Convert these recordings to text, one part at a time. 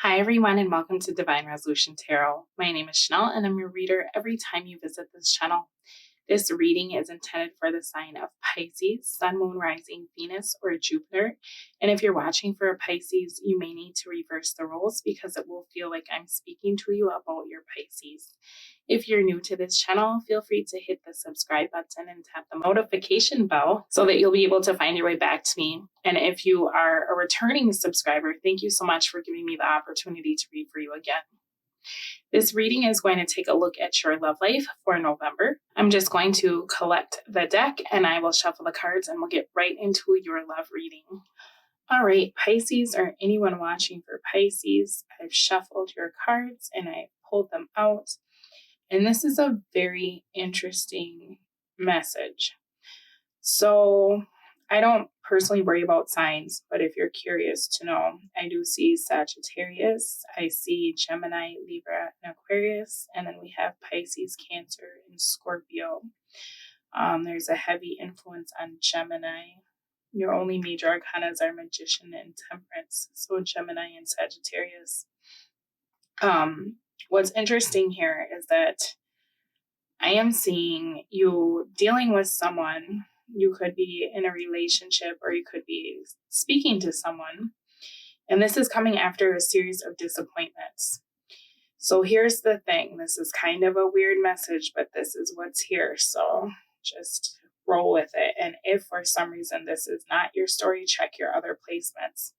Hi, everyone, and welcome to Divine Resolution Tarot. My name is Chanel, and I'm your reader every time you visit this channel. This reading is intended for the sign of Pisces, Sun, Moon, Rising, Venus, or Jupiter. And if you're watching for a Pisces, you may need to reverse the roles because it will feel like I'm speaking to you about your Pisces. If you're new to this channel, feel free to hit the subscribe button and tap the notification bell so that you'll be able to find your way back to me. And if you are a returning subscriber, thank you so much for giving me the opportunity to read for you again. This reading is going to take a look at your love life for November. I'm just going to collect the deck and I will shuffle the cards and we'll get right into your love reading. All right, Pisces, or anyone watching for Pisces, I've shuffled your cards and I pulled them out. And this is a very interesting message. So I don't personally worry about signs, but if you're curious to know, I do see Sagittarius, I see Gemini, Libra, and Aquarius, and then we have Pisces, Cancer, and Scorpio. There's a heavy influence on Gemini. Your only major arcanas are Magician and Temperance, so Gemini and Sagittarius. What's interesting here is that I am seeing you dealing with someone. You could be in a relationship or you could be speaking to someone. And this is coming after a series of disappointments. So here's the thing. This is kind of a weird message, but this is what's here. So just roll with it. And if for some reason this is not your story, check your other placements.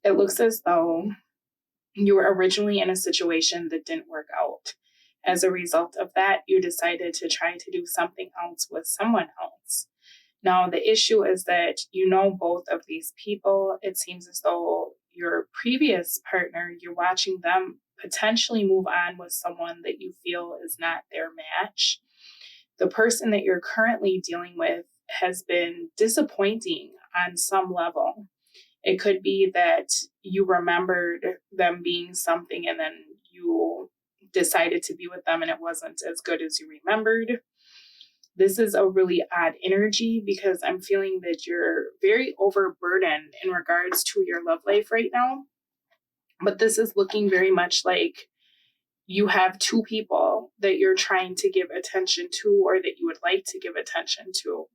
It looks as though you were originally in a situation that didn't work out. As a result of that, you decided to try to do something else with someone else. Now, the issue is that you know both of these people. It seems as though your previous partner, you're watching them potentially move on with someone that you feel is not their match. The person that you're currently dealing with has been disappointing on some level. It could be that you remembered them being something and then you decided to be with them and it wasn't as good as you remembered. This is a really odd energy because I'm feeling that you're very overburdened in regards to your love life right now. But this is looking very much like you have two people that you're trying to give attention to or that you would like to give attention to.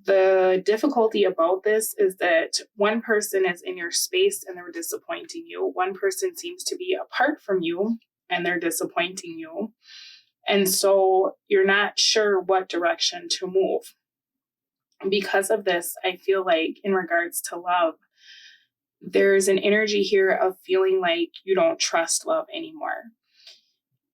The difficulty about this is that one person is in your space and they're disappointing you. One person seems to be apart from you and they're disappointing you. And so you're not sure what direction to move. Because of this, I feel like in regards to love, there's an energy here of feeling like you don't trust love anymore.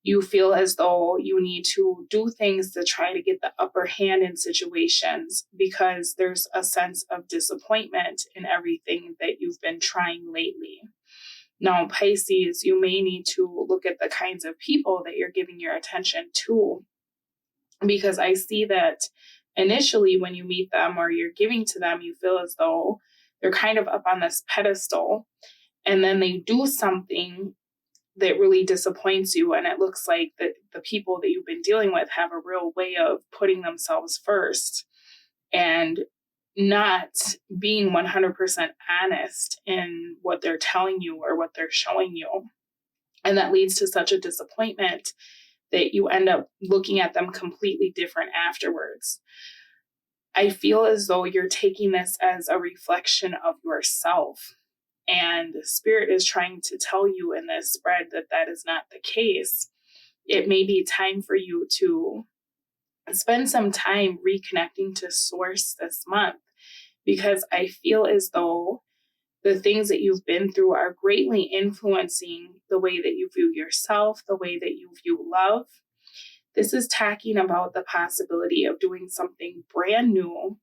You feel as though you need to do things to try to get the upper hand in situations because there's a sense of disappointment in everything that you've been trying lately. Now, Pisces, you may need to look at the kinds of people that you're giving your attention to, because I see that initially when you meet them or you're giving to them, you feel as though they're kind of up on this pedestal and then they do something that really disappoints you. And it looks like that the people that you've been dealing with have a real way of putting themselves first and not being 100% honest in what they're telling you or what they're showing you. And that leads to such a disappointment that you end up looking at them completely different afterwards. I feel as though you're taking this as a reflection of yourself. And Spirit is trying to tell you in this spread that that is not the case. It may be time for you to spend some time reconnecting to Source this month, because I feel as though the things that you've been through are greatly influencing the way that you view yourself, the way that you view love. This is talking about the possibility of doing something brand new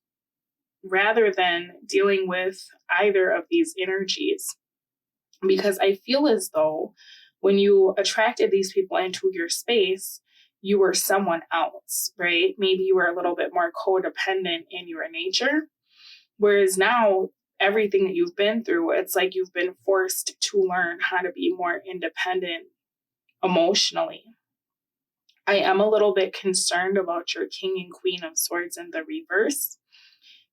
rather than dealing with either of these energies. Because I feel as though when you attracted these people into your space, you were someone else, right? Maybe you were a little bit more codependent in your nature. Whereas now, everything that you've been through, it's like you've been forced to learn how to be more independent emotionally. I am a little bit concerned about your King and Queen of Swords in the reverse,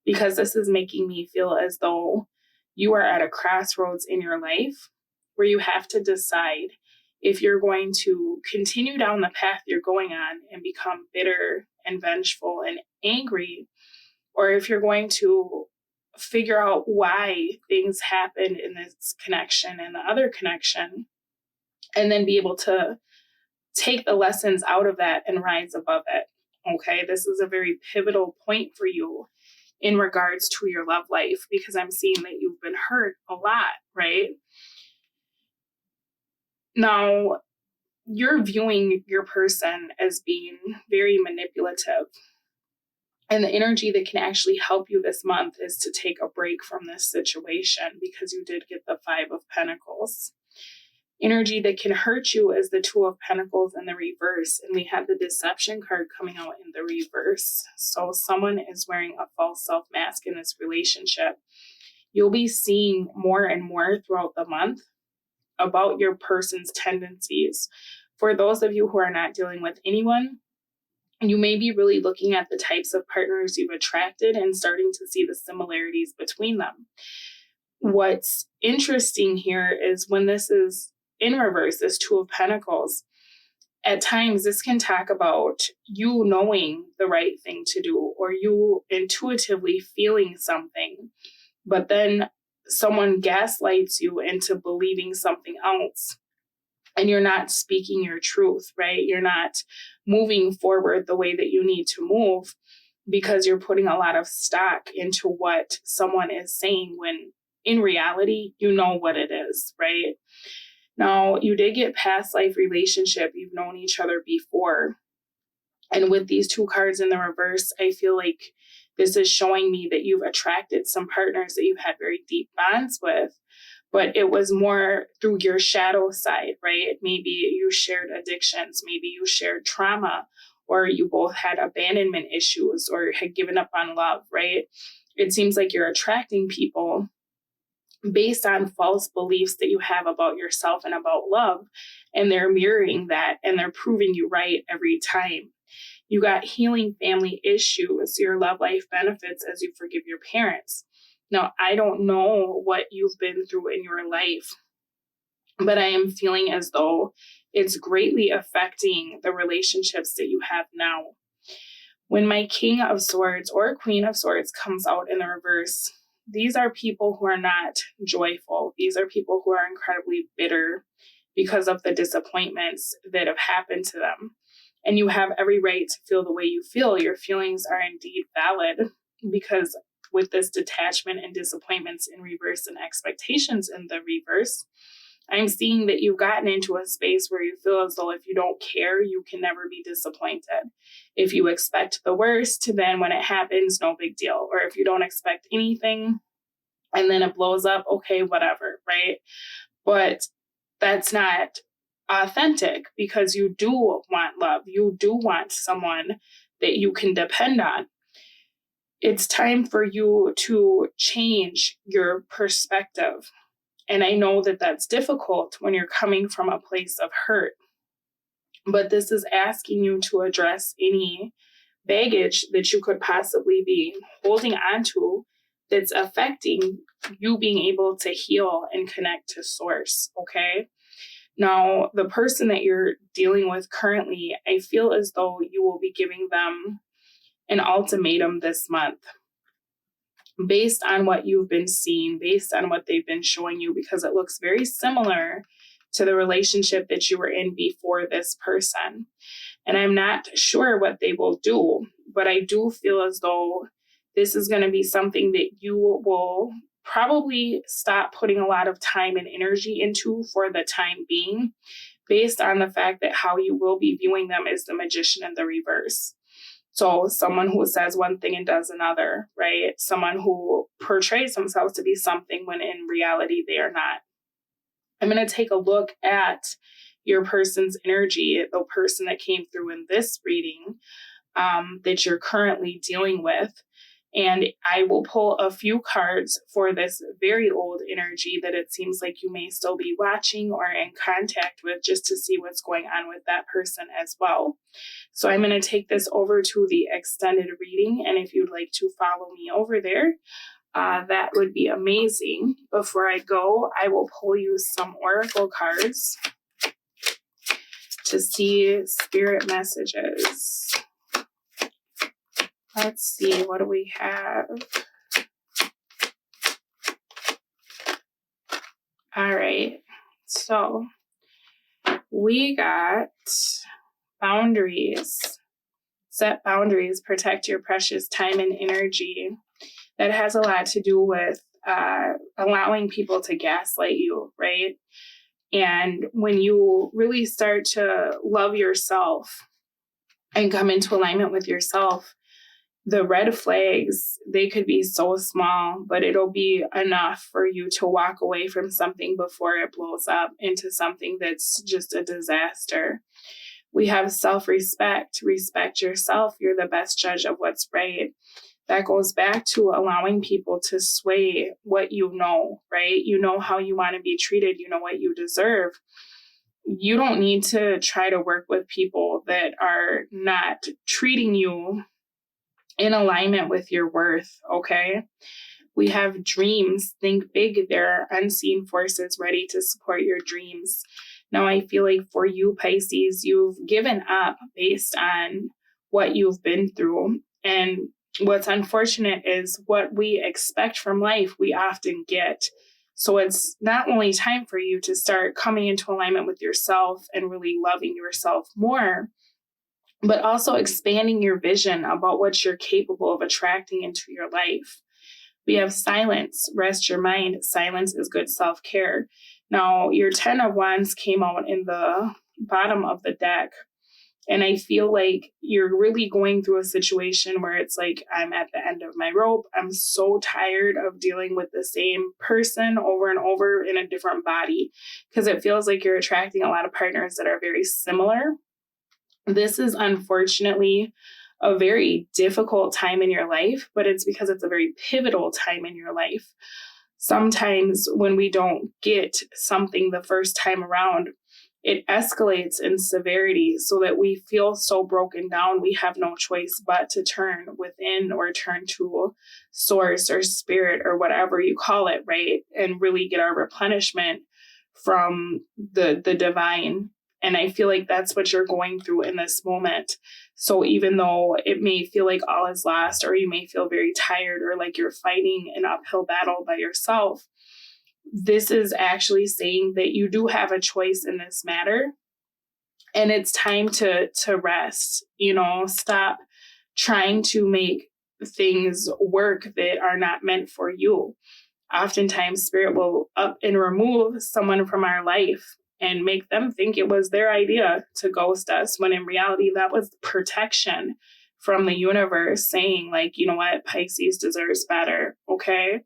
because this is making me feel as though you are at a crossroads in your life where you have to decide if you're going to continue down the path you're going on and become bitter and vengeful and angry, or if you're going to figure out why things happened in this connection and the other connection, and then be able to take the lessons out of that and rise above it. Okay, this is a very pivotal point for you in regards to your love life, because I'm seeing that you've been hurt a lot, right? Now, you're viewing your person as being very manipulative. And the energy that can actually help you this month is to take a break from this situation, because you did get the 5 of Pentacles. Energy that can hurt you is the 2 of Pentacles in the reverse. And we have the Deception card coming out in the reverse. So someone is wearing a false self mask in this relationship. You'll be seeing more and more throughout the month about your person's tendencies. For those of you who are not dealing with anyone, you may be really looking at the types of partners you've attracted and starting to see the similarities between them. What's interesting here is when this is in reverse, this 2 of Pentacles, at times this can talk about you knowing the right thing to do, or you intuitively feeling something, but then someone gaslights you into believing something else. And you're not speaking your truth, right? You're not moving forward the way that you need to move, because you're putting a lot of stock into what someone is saying, when in reality, you know what it is, right? Now, you did get past life relationship. You've known each other before. And with these 2 cards in the reverse, I feel like this is showing me that you've attracted some partners that you've had very deep bonds with, but it was more through your shadow side, right? Maybe you shared addictions, maybe you shared trauma, or you both had abandonment issues or had given up on love, right? It seems like you're attracting people based on false beliefs that you have about yourself and about love, and they're mirroring that and they're proving you right every time. You got healing family issues. Your love life benefits as you forgive your parents. Now, I don't know what you've been through in your life, but I am feeling as though it's greatly affecting the relationships that you have now. When my King of Swords or Queen of Swords comes out in the reverse, these are people who are not joyful. These are people who are incredibly bitter because of the disappointments that have happened to them. And you have every right to feel the way you feel. Your feelings are indeed valid, because with this detachment and disappointments in reverse and expectations in the reverse, I'm seeing that you've gotten into a space where you feel as though if you don't care, you can never be disappointed. If you expect the worst, then when it happens, no big deal. Or if you don't expect anything and then it blows up, okay, whatever, right? But that's not authentic, because you do want love. You do want someone that you can depend on. It's time for you to change your perspective. And I know that that's difficult when you're coming from a place of hurt, but this is asking you to address any baggage that you could possibly be holding on to that's affecting you being able to heal and connect to source, okay? Now, the person that you're dealing with currently, I feel as though you will be giving them an ultimatum this month, based on what you've been seeing, based on what they've been showing you, because it looks very similar to the relationship that you were in before this person. And I'm not sure what they will do, but I do feel as though this is going to be something that you will probably stop putting a lot of time and energy into for the time being, based on the fact that how you will be viewing them is the Magician in the reverse. So someone who says one thing and does another, right? Someone who portrays themselves to be something when in reality they are not. I'm going to take a look at your person's energy, the person that came through in this reading that you're currently dealing with. And I will pull a few cards for this very old energy that it seems like you may still be watching or in contact with, just to see what's going on with that person as well. So I'm going to take this over to the extended reading. And if you'd like to follow me over there, that would be amazing. Before I go, I will pull you some oracle cards to see spirit messages. Let's see, what do we have? All right, so we got boundaries. Set boundaries, protect your precious time and energy. That has a lot to do with allowing people to gaslight you, right? And when you really start to love yourself and come into alignment with yourself, the red flags, they could be so small, but it'll be enough for you to walk away from something before it blows up into something that's just a disaster. We have self-respect. Respect yourself. You're the best judge of what's right. That goes back to allowing people to sway what you know, right? You know how you want to be treated. You know what you deserve. You don't need to try to work with people that are not treating you in alignment with your worth, okay? We have dreams. Think big. There are unseen forces ready to support your dreams. Now, I feel like for you, Pisces, you've given up based on what you've been through. And what's unfortunate is what we expect from life, we often get. So it's not only time for you to start coming into alignment with yourself and really loving yourself more, but also expanding your vision about what you're capable of attracting into your life. We have silence. Rest your mind. Silence is good self-care. Now, your 10 of Wands came out in the bottom of the deck. And I feel like you're really going through a situation where it's like, I'm at the end of my rope. I'm so tired of dealing with the same person over and over in a different body, because it feels like you're attracting a lot of partners that are very similar. This is unfortunately a very difficult time in your life, but it's because it's a very pivotal time in your life. Sometimes when we don't get something the first time around, it escalates in severity so that we feel so broken down, we have no choice but to turn within or turn to source or spirit or whatever you call it, right? And really get our replenishment from the divine. And I feel like that's what you're going through in this moment. So even though it may feel like all is lost, or you may feel very tired, or like you're fighting an uphill battle by yourself, this is actually saying that you do have a choice in this matter. And it's time to rest, stop trying to make things work that are not meant for you. Oftentimes spirit will up and remove someone from our life and make them think it was their idea to ghost us, when in reality, that was protection from the universe saying, like, you know what, Pisces deserves better, okay?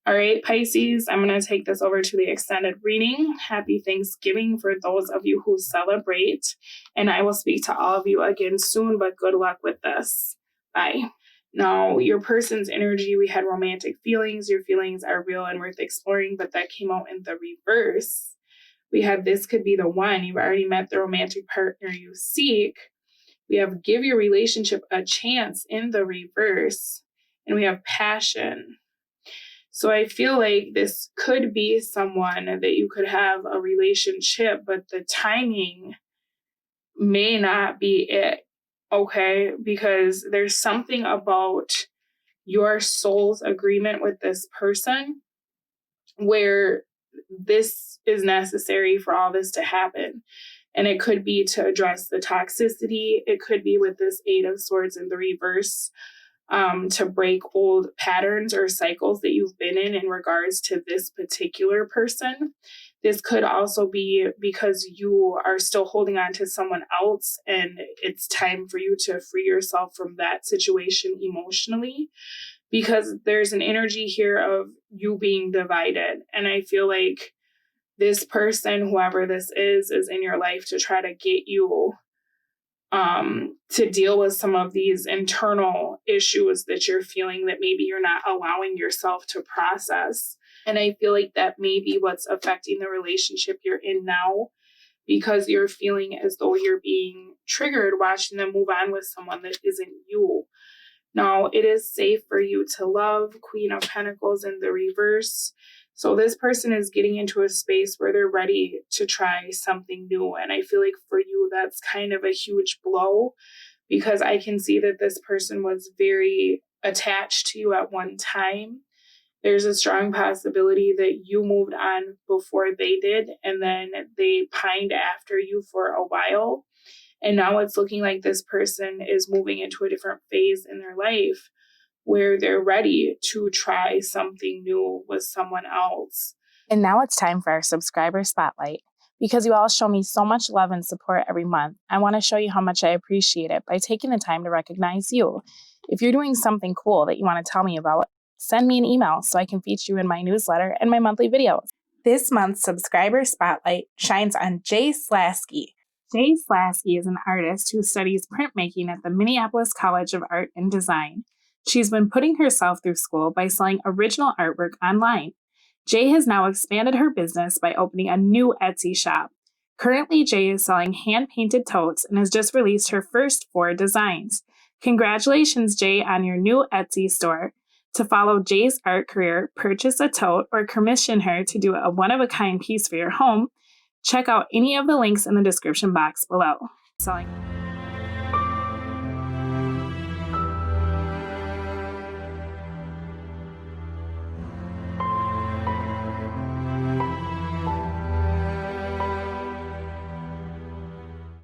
All right, Pisces, I'm going to take this over to the extended reading. Happy Thanksgiving for those of you who celebrate, and I will speak to all of you again soon, but good luck with this. Bye. Now, your person's energy, we had romantic feelings. Your feelings are real and worth exploring, but that came out in the reverse. We have this could be the one. You've already met the romantic partner you seek. We have give your relationship a chance in the reverse. And we have passion. So I feel like this could be someone that you could have a relationship, but the timing may not be it, okay? Because there's something about your soul's agreement with this person where this is necessary for all this to happen. And it could be to address the toxicity. It could be with this 8 of Swords in the reverse, to break old patterns or cycles that you've been in regards to this particular person. This could also be because you are still holding on to someone else, and it's time for you to free yourself from that situation emotionally, because there's an energy here of you being divided. And I feel like this person, whoever this is in your life to try to get you to deal with some of these internal issues that you're feeling that maybe you're not allowing yourself to process. And I feel like that may be what's affecting the relationship you're in now, because you're feeling as though you're being triggered watching them move on with someone that isn't you. Now, it is safe for you to love. Queen of Pentacles in the reverse. So this person is getting into a space where they're ready to try something new. And I feel like for you, that's kind of a huge blow, because I can see that this person was very attached to you at one time. There's a strong possibility that you moved on before they did, and then they pined after you for a while. And now it's looking like this person is moving into a different phase in their life where they're ready to try something new with someone else. And now it's time for our subscriber spotlight. Because you all show me so much love and support every month, I want to show you how much I appreciate it by taking the time to recognize you. If you're doing something cool that you want to tell me about, send me an email so I can feature you in my newsletter and my monthly videos. This month's subscriber spotlight shines on Jay Slaske. Jay Slaske is an artist who studies printmaking at the Minneapolis College of Art and Design. She's been putting herself through school by selling original artwork online. Jay has now expanded her business by opening a new Etsy shop. Currently, Jay is selling hand-painted totes and has just released her first 4 designs. Congratulations, Jay, on your new Etsy store. To follow Jay's art career, purchase a tote, or commission her to do a one-of-a-kind piece for your home, check out any of the links in the description box below. Selling